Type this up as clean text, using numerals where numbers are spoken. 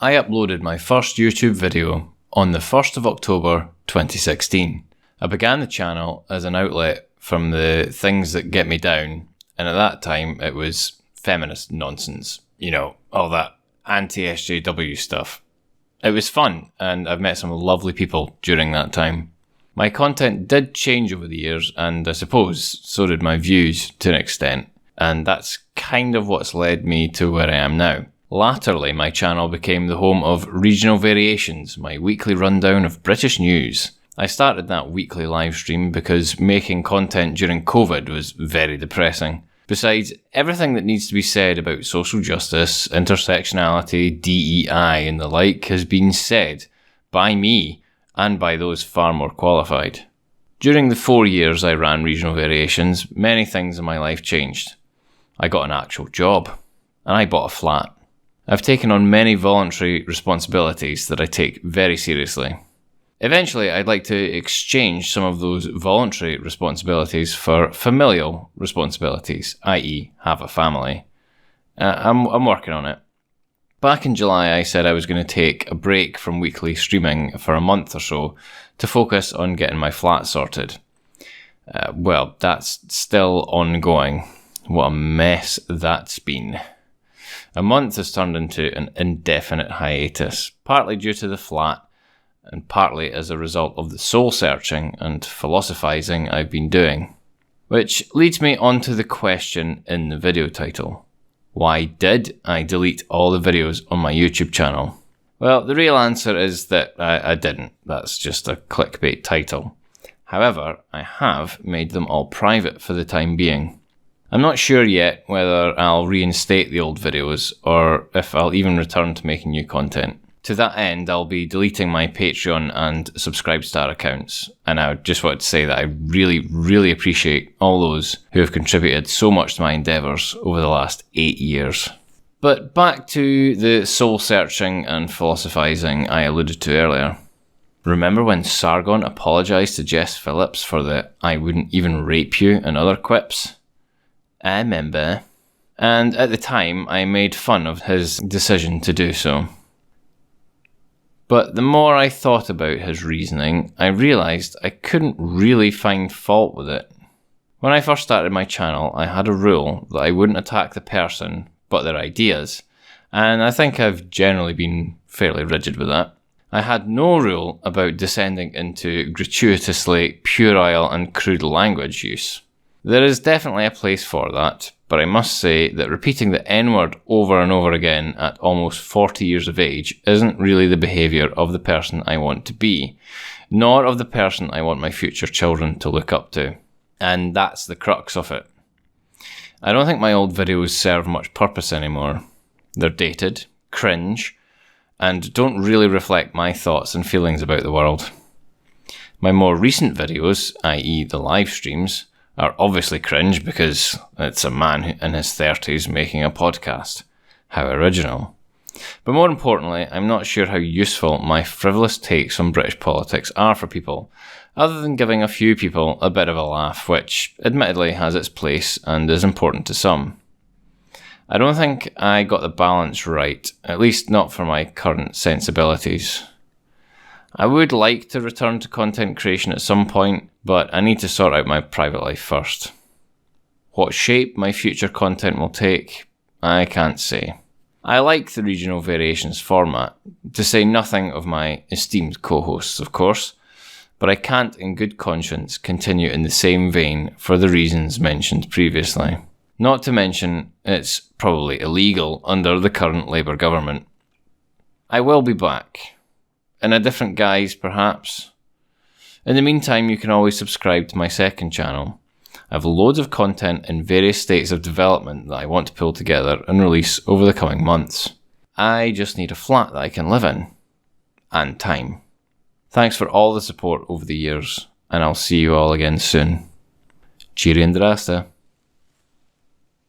I uploaded my first YouTube video on the 1st of October 2016. I began the channel as an outlet from the things that get me down, and at that time it was feminist nonsense. You know, all that anti-SJW stuff. It was fun, and I've met some lovely people during that time. My content did change over the years, and I suppose so did my views to an extent, and that's kind of what's led me to where I am now. Latterly, my channel became the home of Regional Variations, my weekly rundown of British news. I started that weekly live stream because making content during COVID was very depressing. Besides, everything that needs to be said about social justice, intersectionality, DEI and the like has been said by me and by those far more qualified. During the 4 years I ran Regional Variations, many things in my life changed. I got an actual job, and I bought a flat. I've taken on many voluntary responsibilities that I take very seriously. Eventually, I'd like to exchange some of those voluntary responsibilities for familial responsibilities, i.e. have a family. I'm working on it. Back in July, I said I was going to take a break from weekly streaming for a month or so to focus on getting my flat sorted. Well, that's still ongoing. What a mess that's been. A month has turned into an indefinite hiatus, partly due to the flat, and partly as a result of the soul-searching and philosophising I've been doing. Which leads me on to the question in the video title. Why did I delete all the videos on my YouTube channel? Well, the real answer is that I didn't. That's just a clickbait title. However, I have made them all private for the time being. I'm not sure yet whether I'll reinstate the old videos or if I'll even return to making new content. To that end, I'll be deleting my Patreon and Subscribestar accounts, and I just want to say that I really appreciate all those who have contributed so much to my endeavours over the last 8 years. But back to the soul-searching and philosophising I alluded to earlier. Remember when Sargon apologised to Jess Phillips for the "I wouldn't even rape you" and other quips? I remember. And at the time, I made fun of his decision to do so. But the more I thought about his reasoning, I realised I couldn't really find fault with it. When I first started my channel, I had a rule that I wouldn't attack the person, but their ideas, and I think I've generally been fairly rigid with that. I had no rule about descending into gratuitously puerile and crude language use. There is definitely a place for that, but I must say that repeating the N-word over and over again at almost 40 years of age isn't really the behaviour of the person I want to be, nor of the person I want my future children to look up to. And that's the crux of it. I don't think my old videos serve much purpose anymore. They're dated, cringe, and don't really reflect my thoughts and feelings about the world. My more recent videos, i.e. the live streams, are obviously cringe because it's a man in his 30s making a podcast. How original. But more importantly, I'm not sure how useful my frivolous takes on British politics are for people, other than giving a few people a bit of a laugh, which admittedly has its place and is important to some. I don't think I got the balance right, at least not for my current sensibilities. I would like to return to content creation at some point, but I need to sort out my private life first. What shape my future content will take, I can't say. I like the Regional Variations format, to say nothing of my esteemed co-hosts, of course, but I can't in good conscience continue in the same vein for the reasons mentioned previously. Not to mention, it's probably illegal under the current Labour government. I will be back. In a different guise, perhaps. In the meantime, you can always subscribe to my second channel. I have loads of content in various states of development that I want to pull together and release over the coming months. I just need a flat that I can live in. And time. Thanks for all the support over the years, and I'll see you all again soon. Cheery and Drasta.